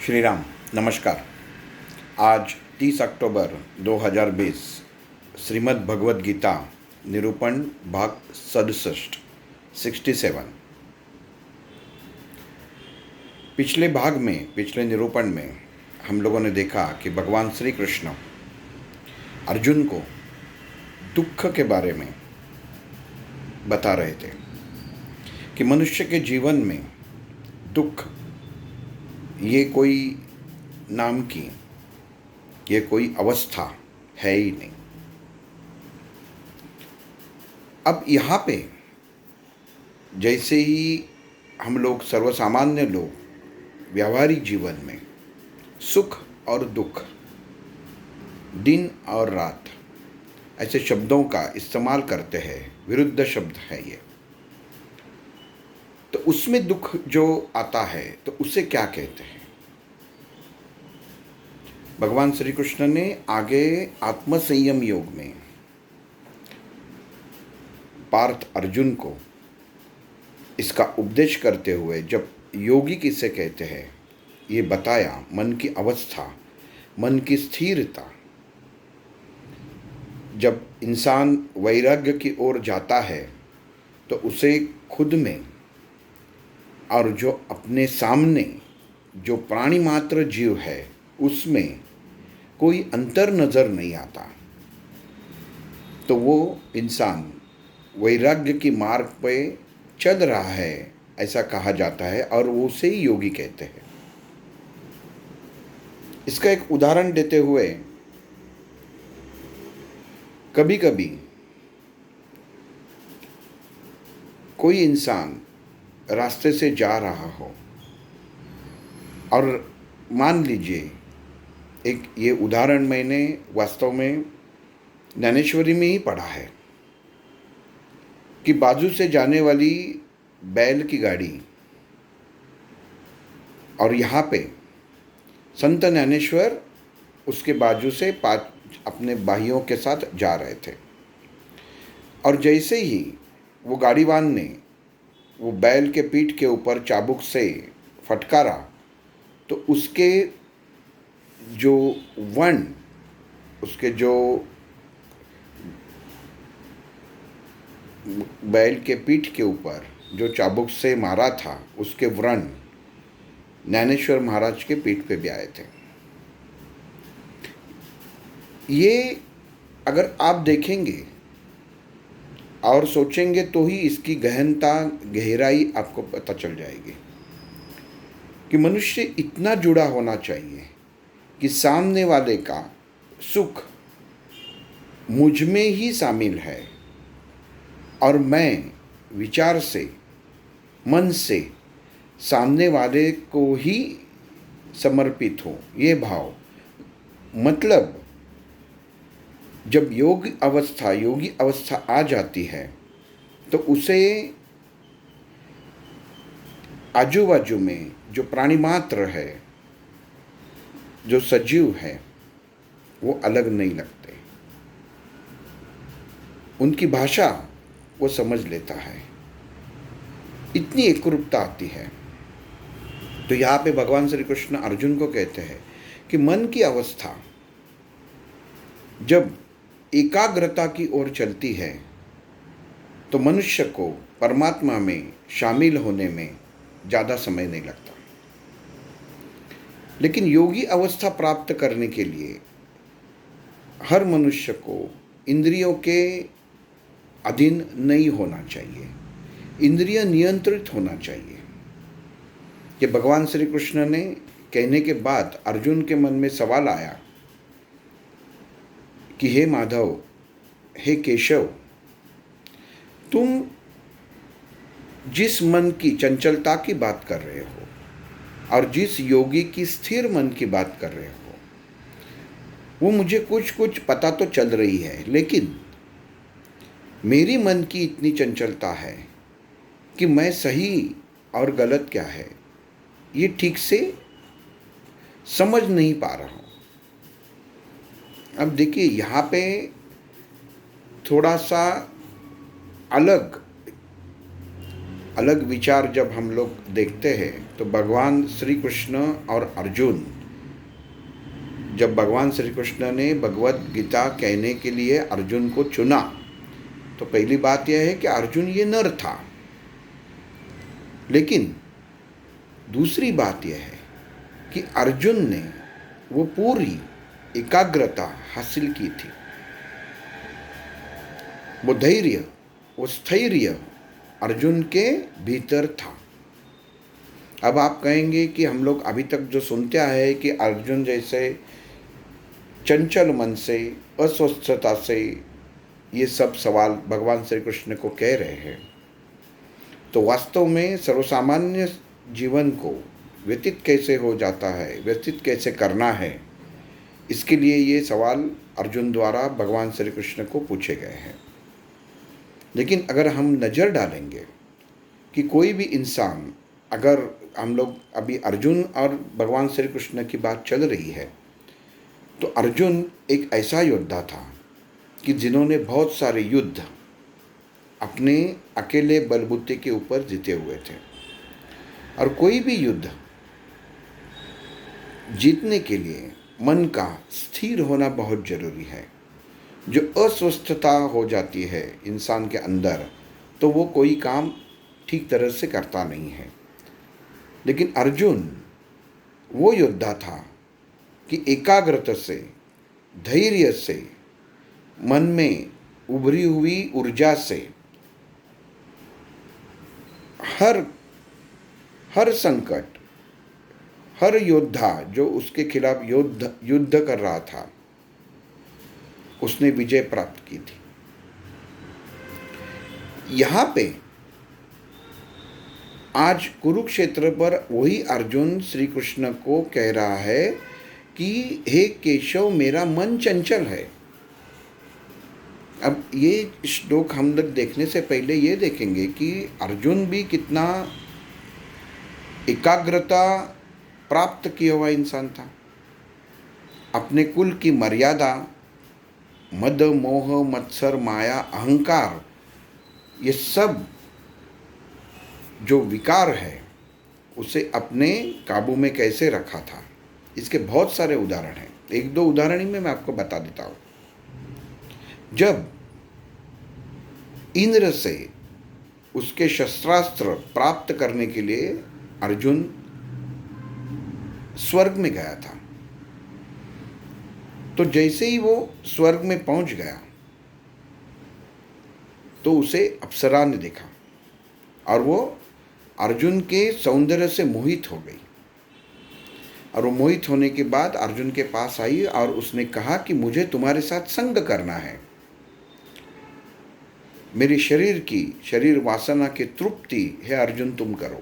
श्री राम। नमस्कार। आज 30 अक्टूबर 2020 श्रीमद् भगवद गीता निरूपण भाग 67। पिछले भाग में, पिछले निरूपण में हम लोगों ने देखा कि भगवान श्री कृष्ण अर्जुन को दुख के बारे में बता रहे थे कि मनुष्य के जीवन में दुख ये कोई नाम की, ये कोई अवस्था है ही नहीं। अब यहाँ पे जैसे ही हम लोग सर्वसामान्य लोग व्यावहारिक जीवन में सुख और दुख, दिन और रात ऐसे शब्दों का इस्तेमाल करते हैं, विरुद्ध शब्द है ये, तो उसमें दुख जो आता है तो उसे क्या कहते हैं? भगवान श्री कृष्ण ने आगे आत्मसंयम योग में पार्थ अर्जुन को इसका उपदेश करते हुए जब योगी किसे कहते हैं ये बताया। मन की अवस्था, मन की स्थिरता, जब इंसान वैराग्य की ओर जाता है तो उसे खुद में और जो अपने सामने जो प्राणी मात्र जीव है उसमें कोई अंतर नज़र नहीं आता, तो वो इंसान वैराग्य की मार्ग पे चल रहा है ऐसा कहा जाता है और वो उसे ही योगी कहते हैं। इसका एक उदाहरण देते हुए, कभी कभी कोई इंसान रास्ते से जा रहा हो और मान लीजिए, एक ये उदाहरण मैंने वास्तव में ज्ञानेश्वरी में ही पढ़ा है कि बाजू से जाने वाली बैल की गाड़ी, और यहाँ पे संत ज्ञानेश्वर उसके बाजू से अपने भाइयों के साथ जा रहे थे, और जैसे ही वो गाड़ीवान ने वो बैल के पीठ के ऊपर चाबुक से फटकारा तो उसके जो व्रण, उसके जो बैल के पीठ के ऊपर जो चाबुक से मारा था उसके व्रण ज्ञानेश्वर महाराज के पीठ पे भी आए थे। ये अगर आप देखेंगे और सोचेंगे तो ही इसकी गहनता, गहराई आपको पता चल जाएगी कि मनुष्य इतना जुड़ा होना चाहिए कि सामने वाले का सुख मुझ में ही शामिल है और मैं विचार से, मन से सामने वाले को ही समर्पित हूँ। ये भाव, मतलब जब योगी अवस्था आ जाती है तो उसे आजू बाजू में जो प्राणी मात्र है, जो सजीव है, वो अलग नहीं लगते। उनकी भाषा वो समझ लेता है, इतनी एकरूपता आती है। तो यहाँ पे भगवान श्री कृष्ण अर्जुन को कहते हैं कि मन की अवस्था जब एकाग्रता की ओर चलती है तो मनुष्य को परमात्मा में शामिल होने में ज़्यादा समय नहीं लगता। लेकिन योगी अवस्था प्राप्त करने के लिए हर मनुष्य को इंद्रियों के अधीन नहीं होना चाहिए, इंद्रिय नियंत्रित होना चाहिए। ये भगवान श्री कृष्ण ने कहने के बाद अर्जुन के मन में सवाल आया कि हे माधव, हे केशव, तुम जिस मन की चंचलता की बात कर रहे हो और जिस योगी की स्थिर मन की बात कर रहे हो, वो मुझे कुछ कुछ पता तो चल रही है, लेकिन मेरी मन की इतनी चंचलता है कि मैं सही और गलत क्या है ये ठीक से समझ नहीं पा रहा हूँ। अब देखिए, यहाँ पे थोड़ा सा अलग अलग विचार जब हम लोग देखते हैं तो भगवान श्री कृष्ण और अर्जुन, जब भगवान श्री कृष्ण ने भगवत गीता कहने के लिए अर्जुन को चुना, तो पहली बात यह है कि अर्जुन ये नर था। लेकिन दूसरी बात यह है कि अर्जुन ने वो पूरी एकाग्रता हासिल की थी, वो धैर्य, वो स्थैर्य अर्जुन के भीतर था। अब आप कहेंगे कि हम लोग अभी तक जो सुनते आए हैं कि अर्जुन जैसे चंचल मन से, अस्वस्थता से ये सब सवाल भगवान श्री कृष्ण को कह रहे हैं, तो वास्तव में सर्वसामान्य जीवन को व्यतीत कैसे हो जाता है, व्यतीत कैसे करना है, इसके लिए ये सवाल अर्जुन द्वारा भगवान श्री कृष्ण को पूछे गए हैं। लेकिन अगर हम नज़र डालेंगे कि कोई भी इंसान, अगर हम लोग अभी अर्जुन और भगवान श्री कृष्ण की बात चल रही है, तो अर्जुन एक ऐसा योद्धा था कि जिन्होंने बहुत सारे युद्ध अपने अकेले बलबूते के ऊपर जीते हुए थे। और कोई भी युद्ध जीतने के लिए मन का स्थिर होना बहुत जरूरी है। जो अस्वस्थता हो जाती है इंसान के अंदर, तो वो कोई काम ठीक तरह से करता नहीं है। लेकिन अर्जुन वो योद्धा था कि एकाग्रता से, धैर्य से, मन में उभरी हुई ऊर्जा से हर संकट, हर योद्धा जो उसके खिलाफ युद्ध कर रहा था, उसने विजय प्राप्त की थी। यहाँ पे आज कुरुक्षेत्र पर वही अर्जुन श्री कृष्ण को कह रहा है कि हे केशव, मेरा मन चंचल है। अब ये श्लोक हम लोग देखने से पहले ये देखेंगे कि अर्जुन भी कितना एकाग्रता प्राप्त किया हुआ इंसान था। अपने कुल की मर्यादा, मद, मोह, मत्सर, माया, अहंकार, ये सब जो विकार है उसे अपने काबू में कैसे रखा था, इसके बहुत सारे उदाहरण हैं। एक दो उदाहरण ही मैं आपको बता देता हूँ। जब इंद्र से उसके शस्त्रास्त्र प्राप्त करने के लिए अर्जुन स्वर्ग में गया था, तो जैसे ही वो स्वर्ग में पहुंच गया तो उसे अप्सरा ने देखा और वो अर्जुन के सौंदर्य से मोहित हो गई। और वो मोहित होने के बाद अर्जुन के पास आई और उसने कहा कि मुझे तुम्हारे साथ संग करना है, मेरी शरीर वासना की तृप्ति है अर्जुन, तुम करो।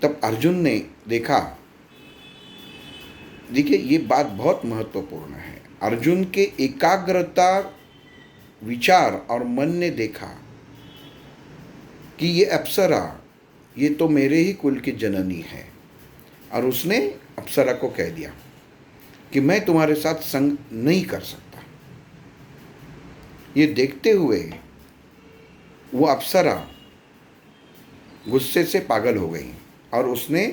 तब अर्जुन ने देखा, देखिए ये बात बहुत महत्वपूर्ण है, अर्जुन के एकाग्रता, विचार और मन ने देखा कि ये अप्सरा, ये तो मेरे ही कुल की जननी है। और उसने अप्सरा को कह दिया कि मैं तुम्हारे साथ संग नहीं कर सकता। ये देखते हुए वो अप्सरा गुस्से से पागल हो गई और उसने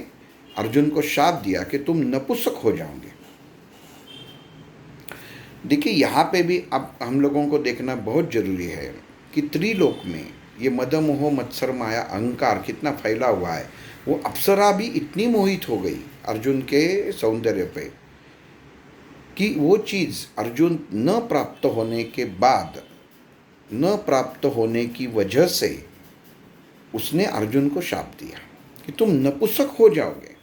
अर्जुन को शाप दिया कि तुम नपुंसक हो जाओगे। देखिए यहाँ पे भी अब हम लोगों को देखना बहुत जरूरी है कि त्रिलोक में ये मद, मोह, मत्सर, माया, अहंकार कितना फैला हुआ है। वो अप्सरा भी इतनी मोहित हो गई अर्जुन के सौंदर्य पे कि वो चीज़ अर्जुन न प्राप्त होने के बाद, न प्राप्त होने की वजह से उसने अर्जुन को शाप दिया कि तुम नपुंसक हो जाओगे।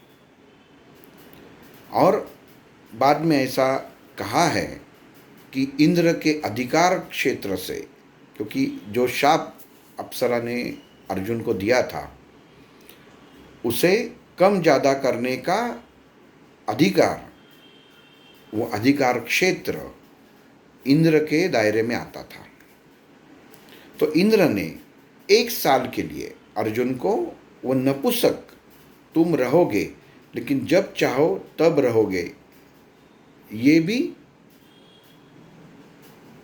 और बाद में ऐसा कहा है कि इंद्र के अधिकार क्षेत्र से, क्योंकि जो शाप अप्सरा ने अर्जुन को दिया था उसे कम ज़्यादा करने का अधिकार, वो अधिकार क्षेत्र इंद्र के दायरे में आता था। तो इंद्र ने 1 साल के लिए अर्जुन को वो नपुंसक तुम रहोगे लेकिन जब चाहो तब रहोगे, ये भी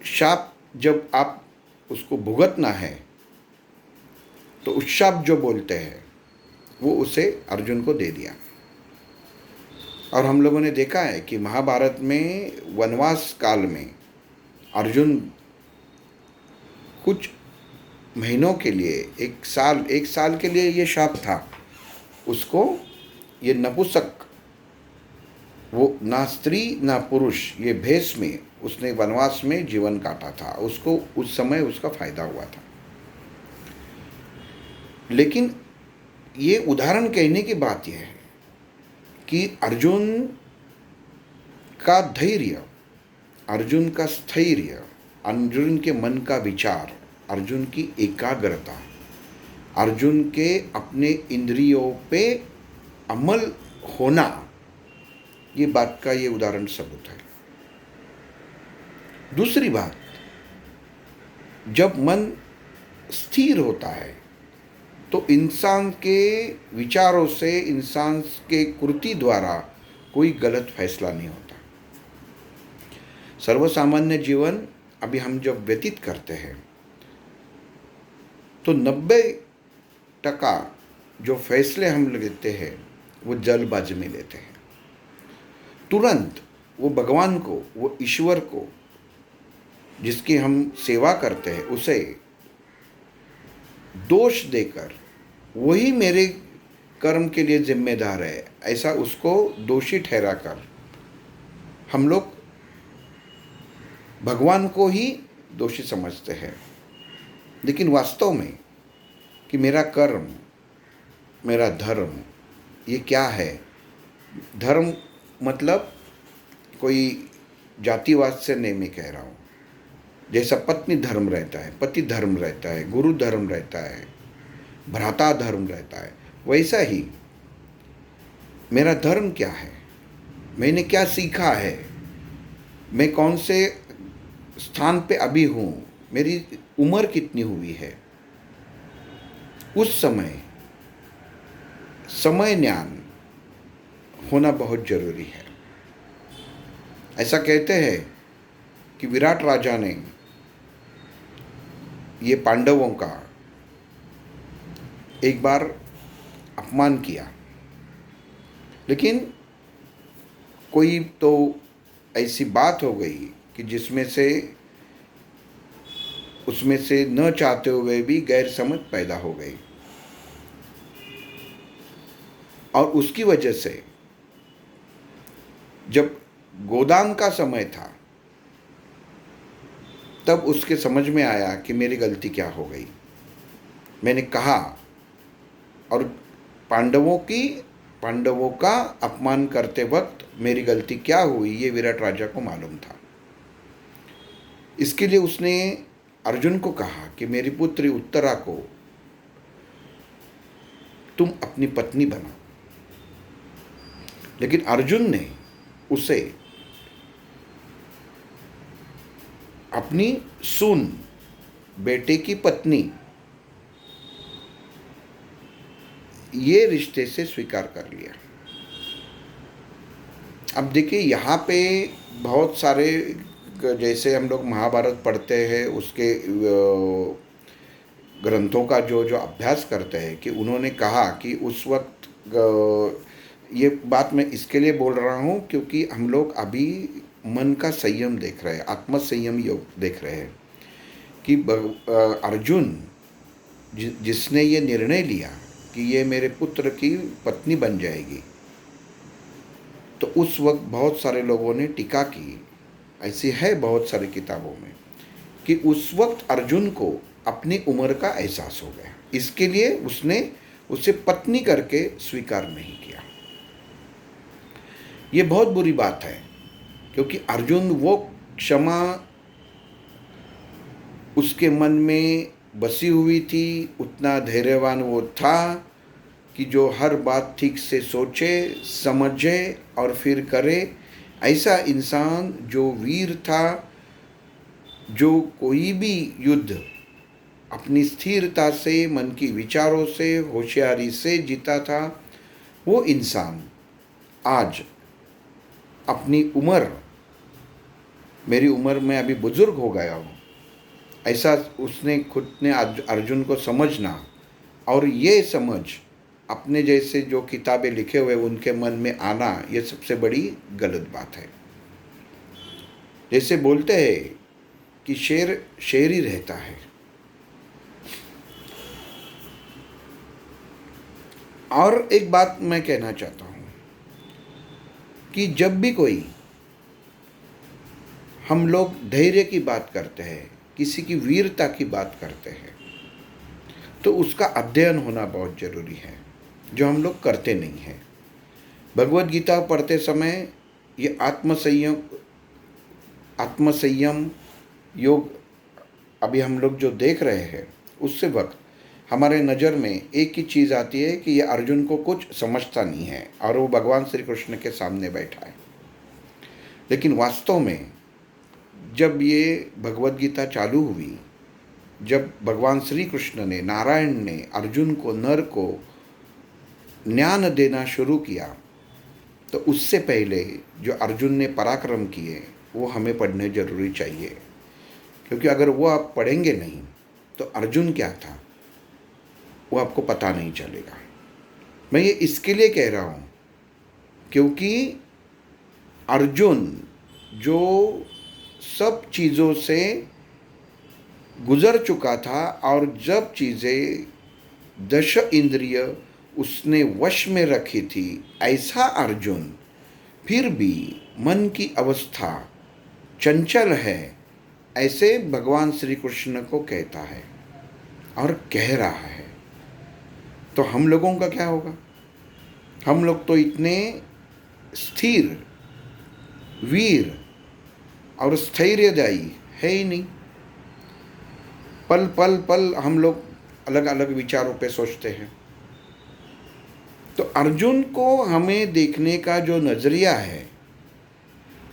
शाप जब आप उसको भुगतना है तो उशाप जो बोलते हैं वो उसे अर्जुन को दे दिया। और हम लोगों ने देखा है कि महाभारत में वनवास काल में अर्जुन कुछ महीनों के लिए, एक साल के लिए ये शाप था उसको। ये नपुंसक, वो ना स्त्री ना पुरुष, ये भेष में उसने वनवास में जीवन काटा था, उसको उस समय उसका फायदा हुआ था। लेकिन ये उदाहरण कहने की बात यह है कि अर्जुन का धैर्य, अर्जुन का स्थैर्य, अर्जुन के मन का विचार, अर्जुन की एकाग्रता, अर्जुन के अपने इंद्रियों पे अमल होना, ये बात का ये उदाहरण सबूत है। दूसरी बात, जब मन स्थिर होता है तो इंसान के विचारों से, इंसान के कृति द्वारा कोई गलत फैसला नहीं होता। सर्वसामान्य जीवन अभी हम जब व्यतीत करते हैं तो 90% जो फैसले हम लेते हैं वो जल्दबाजी में लेते हैं। तुरंत वो भगवान को, वो ईश्वर को जिसकी हम सेवा करते हैं उसे दोष देकर वही मेरे कर्म के लिए जिम्मेदार है, ऐसा उसको दोषी ठहराकर हम लोग भगवान को ही दोषी समझते हैं। लेकिन वास्तव में कि मेरा कर्म, मेरा धर्म, ये क्या है? धर्म मतलब कोई जातिवाद से नहीं मैं कह रहा हूँ। जैसा पत्नी धर्म रहता है, पति धर्म रहता है, गुरु धर्म रहता है, भ्राता धर्म रहता है, वैसा ही मेरा धर्म क्या है, मैंने क्या सीखा है, मैं कौन से स्थान पे अभी हूँ, मेरी उम्र कितनी हुई है, उस समय ज्ञान होना बहुत जरूरी है। ऐसा कहते हैं कि विराट राजा ने ये पांडवों का एक बार अपमान किया, लेकिन कोई तो ऐसी बात हो गई कि जिसमें से उसमें से न चाहते हुए भी गैर समझ पैदा हो गई, और उसकी वजह से जब गोदान का समय था तब उसके समझ में आया कि मेरी गलती क्या हो गई, मैंने कहा, और पांडवों का अपमान करते वक्त मेरी गलती क्या हुई ये विराट राजा को मालूम था। इसके लिए उसने अर्जुन को कहा कि मेरी पुत्री उत्तरा को तुम अपनी पत्नी बनाओ। लेकिन अर्जुन ने उसे अपनी सुन, बेटे की पत्नी, ये रिश्ते से स्वीकार कर लिया। अब देखिए यहाँ पे बहुत सारे, जैसे हम लोग महाभारत पढ़ते हैं उसके ग्रंथों का जो अभ्यास करते हैं, कि उन्होंने कहा कि उस वक्त, ये बात मैं इसके लिए बोल रहा हूँ क्योंकि हम लोग अभी मन का संयम देख रहे हैं, आत्म संयम योग देख रहे हैं कि अर्जुन जिसने ये निर्णय लिया कि ये मेरे पुत्र की पत्नी बन जाएगी, तो उस वक्त बहुत सारे लोगों ने टीका की, ऐसी है बहुत सारी किताबों में, कि उस वक्त अर्जुन को अपनी उम्र का एहसास हो गया, इसके लिए उसने उसे पत्नी करके स्वीकार नहीं किया। ये बहुत बुरी बात है क्योंकि अर्जुन वो क्षमा उसके मन में बसी हुई थी, उतना धैर्यवान वो था कि जो हर बात ठीक से सोचे, समझे और फिर करे। ऐसा इंसान जो वीर था, जो कोई भी युद्ध अपनी स्थिरता से, मन की विचारों से, होशियारी से जीता था, वो इंसान आज अपनी उम्र, मेरी उम्र में अभी बुजुर्ग हो गया हूँ, ऐसा उसने खुद ने अर्जुन को समझना, और ये समझ अपने जैसे जो किताबें लिखे हुए उनके मन में आना, ये सबसे बड़ी गलत बात है। जैसे बोलते हैं कि शेर शेर ही रहता है। और एक बात मैं कहना चाहता हूँ कि जब भी कोई हम लोग धैर्य की बात करते हैं, किसी की वीरता की बात करते हैं, तो उसका अध्ययन होना बहुत ज़रूरी है, जो हम लोग करते नहीं हैं। भगवद गीता पढ़ते समय ये आत्मसंयम योग अभी हम लोग जो देख रहे हैं, उससे वक्त हमारे नज़र में एक ही चीज़ आती है कि ये अर्जुन को कुछ समझता नहीं है और वो भगवान श्री कृष्ण के सामने बैठा है। लेकिन वास्तव में जब ये भगवद गीता चालू हुई, जब भगवान श्री कृष्ण ने, नारायण ने अर्जुन को, नर को ज्ञान देना शुरू किया, तो उससे पहले जो अर्जुन ने पराक्रम किए वो हमें पढ़ने जरूरी चाहिए। क्योंकि अगर वो आप पढ़ेंगे नहीं तो अर्जुन क्या था वो आपको पता नहीं चलेगा। मैं ये इसके लिए कह रहा हूँ क्योंकि अर्जुन जो सब चीज़ों से गुजर चुका था और जब चीज़ें 10 इंद्रिय उसने वश में रखी थी, ऐसा अर्जुन फिर भी मन की अवस्था चंचल है, ऐसे भगवान श्री कृष्ण को कहता है और कह रहा है। तो हम लोगों का क्या होगा? हम लोग तो इतने स्थिर, वीर और स्थैर्यदायी है ही नहीं। पल पल पल हम लोग अलग अलग विचारों पे सोचते हैं। तो अर्जुन को हमें देखने का जो नज़रिया है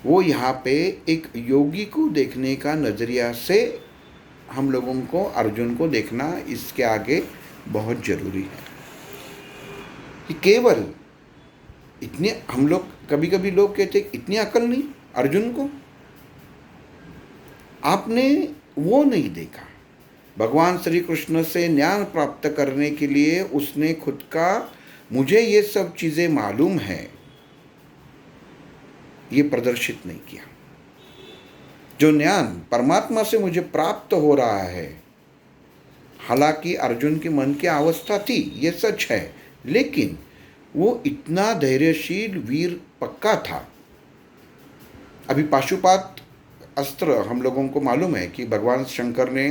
वो यहाँ पे एक योगी को देखने का नज़रिया से हम लोगों को अर्जुन को देखना इसके आगे बहुत ज़रूरी है। कि केवल इतने हम लोग कभी कभी लोग कहते इतनी अकल नहीं अर्जुन को, आपने वो नहीं देखा। भगवान श्री कृष्ण से ज्ञान प्राप्त करने के लिए उसने खुद का, मुझे ये सब चीज़ें मालूम है, ये प्रदर्शित नहीं किया। जो ज्ञान परमात्मा से मुझे प्राप्त हो रहा है, हालांकि अर्जुन के मन की अवस्था थी, ये सच है, लेकिन वो इतना धैर्यशील वीर पक्का था। अभी पाशुपात अस्त्र हम लोगों को मालूम है कि भगवान शंकर ने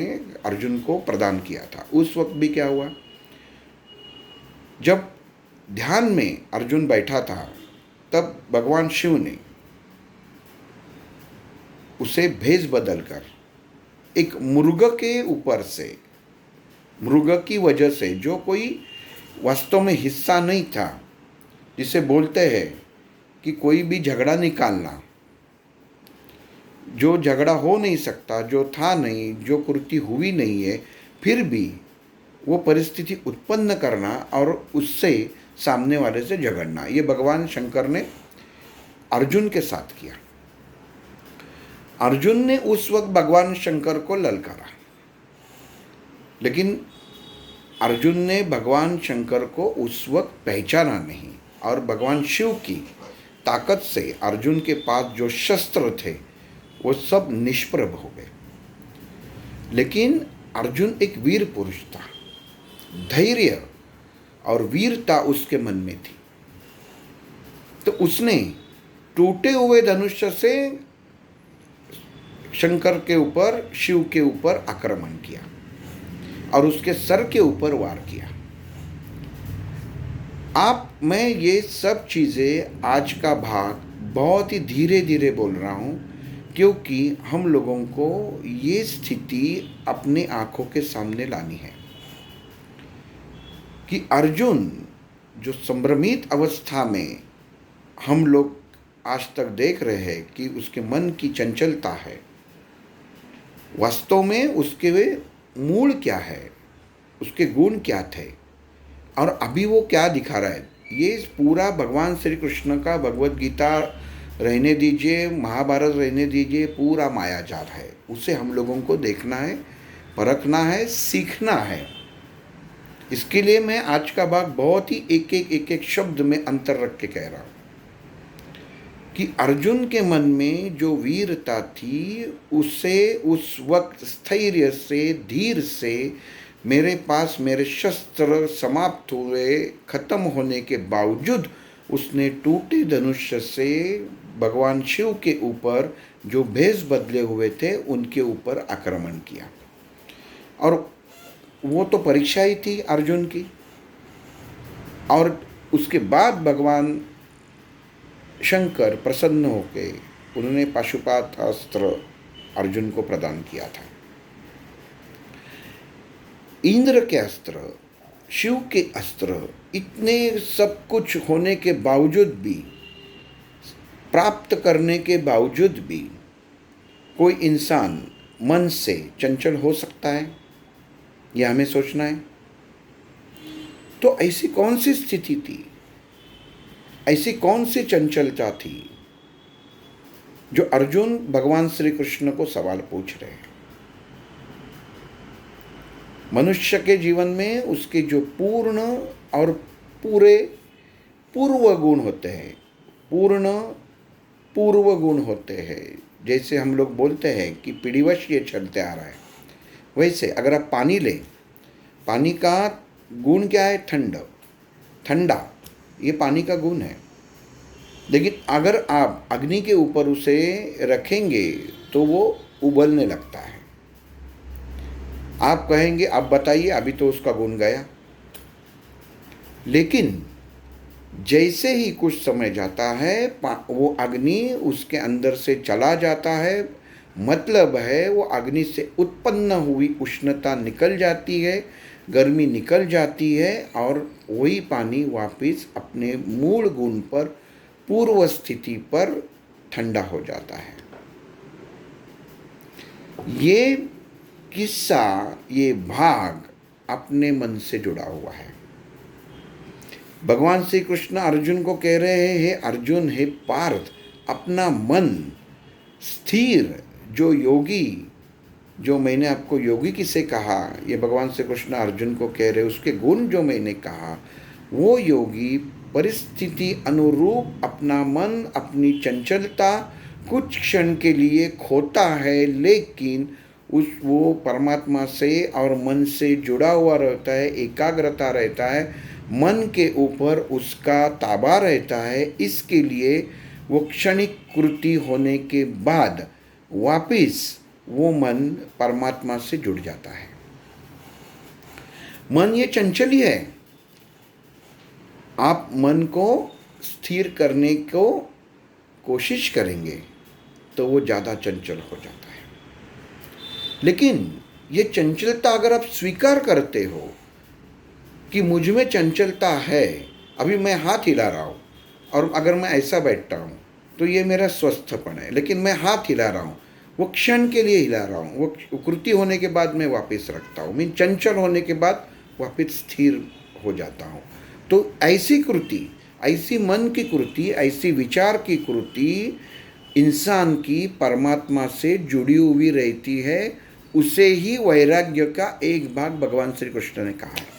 अर्जुन को प्रदान किया था। उस वक्त भी क्या हुआ, जब ध्यान में अर्जुन बैठा था तब भगवान शिव ने उसे भेष बदलकर एक मृग के ऊपर से, मृग की वजह से, जो कोई वास्तव में हिस्सा नहीं था, जिसे बोलते हैं कि कोई भी झगड़ा निकालना, जो झगड़ा हो नहीं सकता, जो था नहीं, जो कृति हुई नहीं है, फिर भी वो परिस्थिति उत्पन्न करना और उससे सामने वाले से झगड़ना, ये भगवान शंकर ने अर्जुन के साथ किया। अर्जुन ने उस वक्त भगवान शंकर को ललकारा, लेकिन अर्जुन ने भगवान शंकर को उस वक्त पहचाना नहीं और भगवान शिव की ताकत से अर्जुन के पास जो शस्त्र थे वो सब निष्प्रभ हो गए। लेकिन अर्जुन एक वीर पुरुष था, धैर्य और वीरता उसके मन में थी, तो उसने टूटे हुए धनुष से शंकर के ऊपर, शिव के ऊपर आक्रमण किया और उसके सर के ऊपर वार किया। मैं ये सब चीज़ें आज का भाग बहुत ही धीरे धीरे बोल रहा हूँ क्योंकि हम लोगों को ये स्थिति अपने आँखों के सामने लानी है कि अर्जुन जो संभ्रमित अवस्था में हम लोग आज तक देख रहे हैं कि उसके मन की चंचलता है, वास्तव में उसके मूल क्या है, उसके गुण क्या थे और अभी वो क्या दिखा रहा है। ये पूरा भगवान श्री कृष्ण का भगवद गीता रहने दीजिए, महाभारत रहने दीजिए, पूरा मायाजाल है। उसे हम लोगों को देखना है, परखना है, सीखना है। इसके लिए मैं आज का भाग बहुत ही एक एक शब्द में अंतर रख के कह रहा हूँ कि अर्जुन के मन में जो वीरता थी उसे उस वक्त स्थैर्य से, धीर से, मेरे पास मेरे शस्त्र समाप्त हुए, खत्म होने के बावजूद उसने टूटे धनुष्य से भगवान शिव के ऊपर जो भेष बदले हुए थे उनके ऊपर आक्रमण किया। और वो तो परीक्षा ही थी अर्जुन की। और उसके बाद भगवान शंकर प्रसन्न होके उन्होंने पाशुपात अस्त्र अर्जुन को प्रदान किया था। इंद्र के अस्त्र, शिव के अस्त्र, इतने सब कुछ होने के बावजूद भी, प्राप्त करने के बावजूद भी कोई इंसान मन से चंचल हो सकता है, यह हमें सोचना है। तो ऐसी कौन सी स्थिति थी, ऐसी कौन सी चंचलता थी जो अर्जुन भगवान श्री कृष्ण को सवाल पूछ रहे हैं। मनुष्य के जीवन में उसके जो पूर्ण और पूरे पूर्व गुण होते हैं, पूर्व गुण होते हैं। जैसे हम लोग बोलते हैं कि पीढ़ीवश ये चलते आ रहा है, वैसे अगर आप पानी लें, पानी का गुण क्या है? ठंडा, ये पानी का गुण है। लेकिन अगर आप अग्नि के ऊपर उसे रखेंगे तो वो उबलने लगता है। आप कहेंगे अब बताइए, अभी तो उसका गुण गया। लेकिन जैसे ही कुछ समय जाता है वो अग्नि उसके अंदर से चला जाता है, मतलब है वो अग्नि से उत्पन्न हुई उष्णता निकल जाती है, गर्मी निकल जाती है और वही पानी वापस अपने मूल गुण पर, पूर्व स्थिति पर ठंडा हो जाता है। ये किस्सा, ये भाग अपने मन से जुड़ा हुआ है। भगवान श्री कृष्ण अर्जुन को कह रहे हैं, हे अर्जुन, हे पार्थ, अपना मन स्थिर, जो योगी, जो मैंने आपको योगी किसे कहा, ये भगवान श्री कृष्ण अर्जुन को कह रहे, उसके गुण जो मैंने कहा, वो योगी परिस्थिति अनुरूप अपना मन, अपनी चंचलता कुछ क्षण के लिए खोता है, लेकिन वो परमात्मा से और मन से जुड़ा हुआ रहता है, एकाग्रता रहता है, मन के ऊपर उसका ताबा रहता है। इसके लिए वो क्षणिक कृति होने के बाद वापिस वो मन परमात्मा से जुड़ जाता है। मन ये चंचल ही है। आप मन को स्थिर करने को कोशिश करेंगे तो वो ज़्यादा चंचल हो जाता है। लेकिन ये चंचलता अगर आप स्वीकार करते हो कि मुझ में चंचलता है, अभी मैं हाथ हिला रहा हूँ और अगर मैं ऐसा बैठता हूँ तो ये मेरा स्वस्थपन है, लेकिन मैं हाथ हिला रहा हूँ, वो क्षण के लिए हिला रहा हूँ, वो कृति होने के बाद मैं वापस रखता हूँ, मैं चंचल होने के बाद वापस स्थिर हो जाता हूँ। तो ऐसी कृति, ऐसी मन की कृति, ऐसी विचार की कृति इंसान की परमात्मा से जुड़ी हुई रहती है। उसे ही वैराग्य का एक भाग भगवान श्री कृष्ण ने कहा है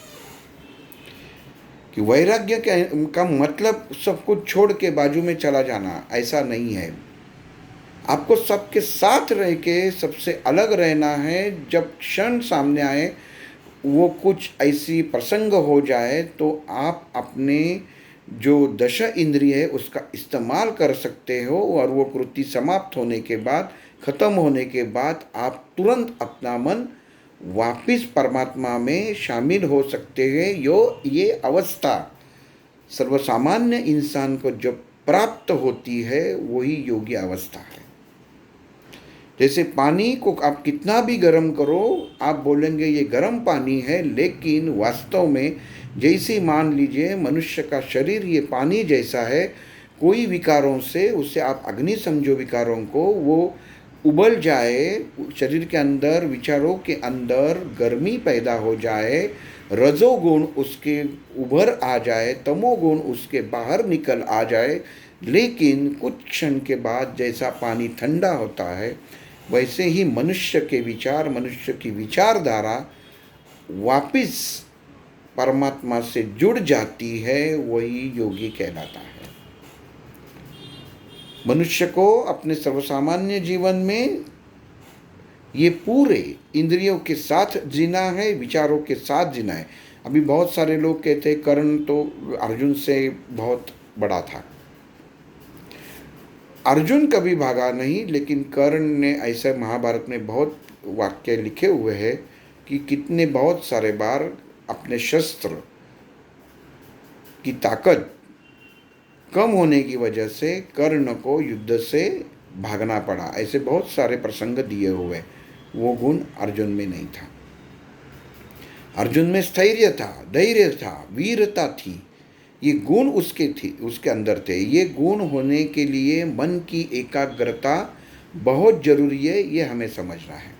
कि वैराग्य का मतलब सब कुछ छोड़ के बाजू में चला जाना, ऐसा नहीं है। आपको सबके साथ रह के सबसे अलग रहना है। जब क्षण सामने आए, वो कुछ ऐसी प्रसंग हो जाए तो आप अपने जो दश इंद्रिय है उसका इस्तेमाल कर सकते हो और वो कृति समाप्त होने के बाद, ख़त्म होने के बाद आप तुरंत अपना मन वापिस परमात्मा में शामिल हो सकते हैं। ये अवस्था सर्वसामान्य इंसान को जब प्राप्त होती है वही योगी अवस्था है। जैसे पानी को आप कितना भी गर्म करो, आप बोलेंगे ये गर्म पानी है, लेकिन वास्तव में जैसे मान लीजिए मनुष्य का शरीर ये पानी जैसा है, कोई विकारों से उसे आप अग्नि समझो, विकारों को, वो उबल जाए, शरीर के अंदर, विचारों के अंदर गर्मी पैदा हो जाए, रजोगुण उसके उभर आ जाए, तमोगुण उसके बाहर निकल आ जाए, लेकिन कुछ क्षण के बाद जैसा पानी ठंडा होता है, वैसे ही मनुष्य के विचार, मनुष्य की विचारधारा वापिस परमात्मा से जुड़ जाती है वही योगी कहलाता है। मनुष्य को अपने सर्वसामान्य जीवन में ये पूरे इंद्रियों के साथ जीना है, विचारों के साथ जीना है। अभी बहुत सारे लोग कहते हैं कर्ण तो अर्जुन से बहुत बड़ा था। अर्जुन कभी भागा नहीं, लेकिन कर्ण ने ऐसे महाभारत में बहुत वाक्य लिखे हुए हैं कि कितने बहुत सारे बार अपने शस्त्र की ताकत कम होने की वजह से कर्ण को युद्ध से भागना पड़ा। ऐसे बहुत सारे प्रसंग दिए हुए। वो गुण अर्जुन में नहीं था। अर्जुन में स्थैर्य था, धैर्य था, वीरता थी। ये गुण उसके अंदर थे। ये गुण होने के लिए मन की एकाग्रता बहुत जरूरी है, ये हमें समझना है।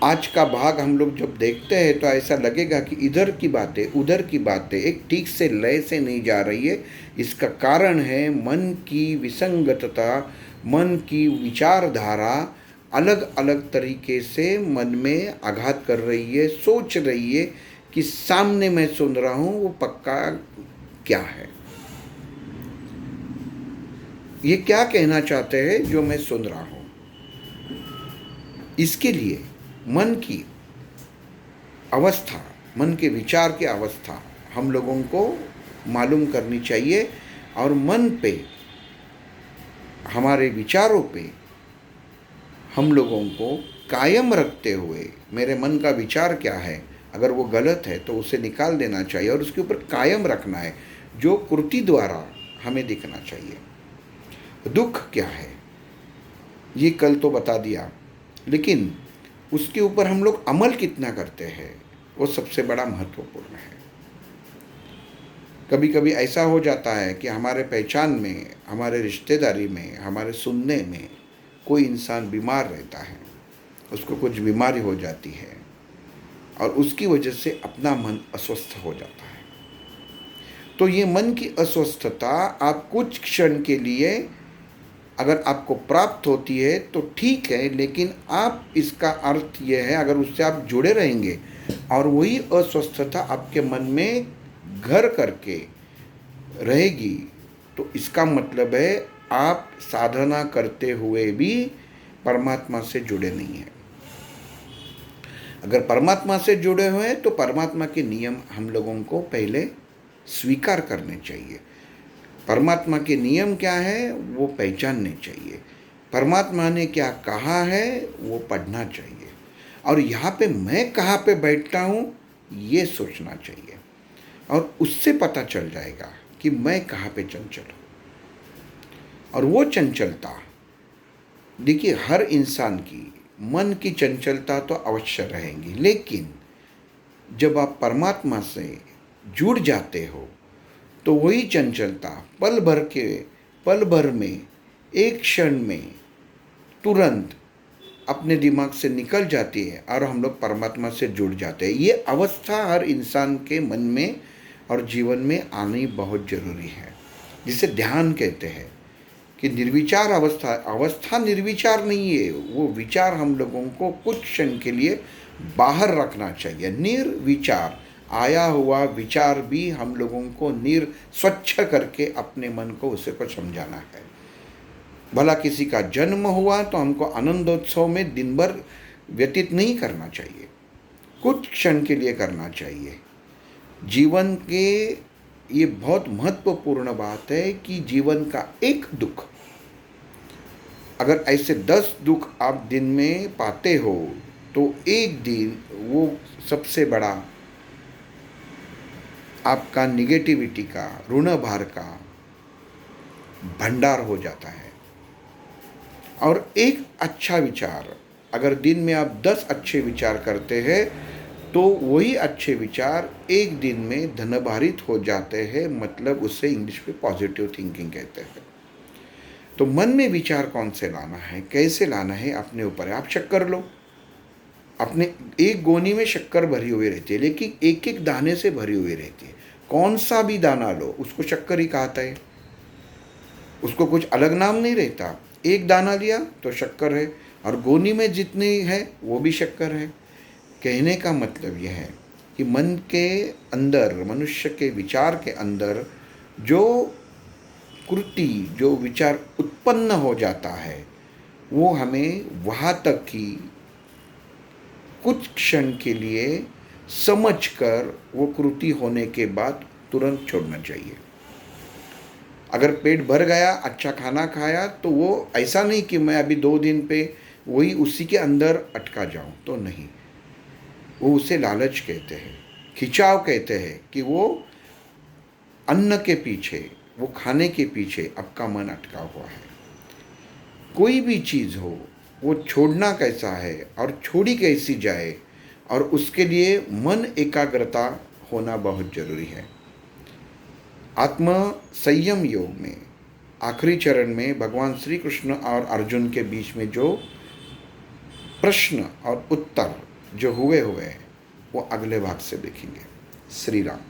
आज का भाग हम लोग जब देखते हैं तो ऐसा लगेगा कि इधर की बातें उधर की बातें एक ठीक से लय से नहीं जा रही है। इसका कारण है मन की विसंगतता, मन की विचारधारा अलग अलग तरीके से मन में आघात कर रही है। सोच रही है कि सामने मैं सुन रहा हूँ वो पक्का क्या है, ये क्या कहना चाहते हैं जो मैं सुन रहा हूँ। इसके लिए मन की अवस्था, मन के विचार की अवस्था हम लोगों को मालूम करनी चाहिए। और मन पे, हमारे विचारों पे हम लोगों को कायम रखते हुए, मेरे मन का विचार क्या है, अगर वो गलत है तो उसे निकाल देना चाहिए और उसके ऊपर कायम रखना है, जो कृति द्वारा हमें दिखना चाहिए। दुख क्या है ये कल तो बता दिया, लेकिन उसके ऊपर हम लोग अमल कितना करते हैं वो सबसे बड़ा महत्वपूर्ण है। कभी कभी ऐसा हो जाता है कि हमारे पहचान में, हमारे रिश्तेदारी में, हमारे सुनने में कोई इंसान बीमार रहता है, उसको कुछ बीमारी हो जाती है और उसकी वजह से अपना मन अस्वस्थ हो जाता है। तो ये मन की अस्वस्थता आप कुछ क्षण के लिए अगर आपको प्राप्त होती है तो ठीक है, लेकिन आप, इसका अर्थ ये है अगर उससे आप जुड़े रहेंगे और वही अस्वस्थता आपके मन में घर करके रहेगी तो इसका मतलब है आप साधना करते हुए भी परमात्मा से जुड़े नहीं हैं। अगर परमात्मा से जुड़े हुए हैं तो परमात्मा के नियम हम लोगों को पहले स्वीकार करने चाहिए। परमात्मा के नियम क्या है वो पहचानने चाहिए। परमात्मा ने क्या कहा है वो पढ़ना चाहिए। और यहाँ पे मैं कहाँ पे बैठता हूँ ये सोचना चाहिए, और उससे पता चल जाएगा कि मैं कहाँ पे चंचल हूँ। और वो चंचलता, देखिए हर इंसान की मन की चंचलता तो अवश्य रहेगी, लेकिन जब आप परमात्मा से जुड़ जाते हो तो वही चंचलता पल भर में, एक क्षण में, तुरंत अपने दिमाग से निकल जाती है और हम लोग परमात्मा से जुड़ जाते हैं। ये अवस्था हर इंसान के मन में और जीवन में आनी बहुत ज़रूरी है, जिसे ध्यान कहते हैं। कि निर्विचार अवस्था निर्विचार नहीं है, वो विचार हम लोगों को कुछ क्षण के लिए बाहर रखना चाहिए। निर्विचार, आया हुआ विचार भी हम लोगों को स्वच्छ करके अपने मन को उसे को समझाना है। भला किसी का जन्म हुआ तो हमको आनंदोत्सव में दिन भर व्यतीत नहीं करना चाहिए, कुछ क्षण के लिए करना चाहिए। जीवन के ये बहुत महत्वपूर्ण बात है कि जीवन का एक दुख, अगर ऐसे 10 दुख आप दिन में पाते हो तो एक दिन वो सबसे बड़ा आपका निगेटिविटी का, ऋण भार का भंडार हो जाता है। और एक अच्छा विचार, अगर दिन में आप 10 अच्छे विचार करते हैं तो वही अच्छे विचार एक दिन में धनभारित हो जाते हैं, मतलब उसे इंग्लिश में पॉजिटिव थिंकिंग कहते हैं। तो मन में विचार कौन से लाना है, कैसे लाना है, अपने ऊपर है। आप शक्कर लो, अपने एक गोनी में शक्कर भरी हुई रहती है, लेकिन एक एक दाने से भरी हुई रहती है। कौन सा भी दाना लो उसको शक्कर ही कहता है, उसको कुछ अलग नाम नहीं रहता। एक दाना लिया तो शक्कर है, और गोनी में जितनी है वो भी शक्कर है। कहने का मतलब यह है कि मन के अंदर, मनुष्य के विचार के अंदर जो कृति, जो विचार उत्पन्न हो जाता है, वो हमें वहाँ तक ही कुछ क्षण के लिए समझकर वो कृति होने के बाद तुरंत छोड़ना चाहिए। अगर पेट भर गया, अच्छा खाना खाया, तो वो ऐसा नहीं कि मैं अभी 2 दिन पे वही उसी के अंदर अटका जाऊं, तो नहीं। वो उसे लालच कहते हैं, खिंचाव कहते हैं कि वो अन्न के पीछे, वो खाने के पीछे आपका मन अटका हुआ है। कोई भी चीज़ हो, वो छोड़ना कैसा है और छोड़ी कैसी जाए, और उसके लिए मन एकाग्रता होना बहुत जरूरी है। आत्म संयम योग में आखिरी चरण में भगवान श्री कृष्ण और अर्जुन के बीच में जो प्रश्न और उत्तर जो हुए हैं, वो अगले भाग से देखेंगे। श्री राम।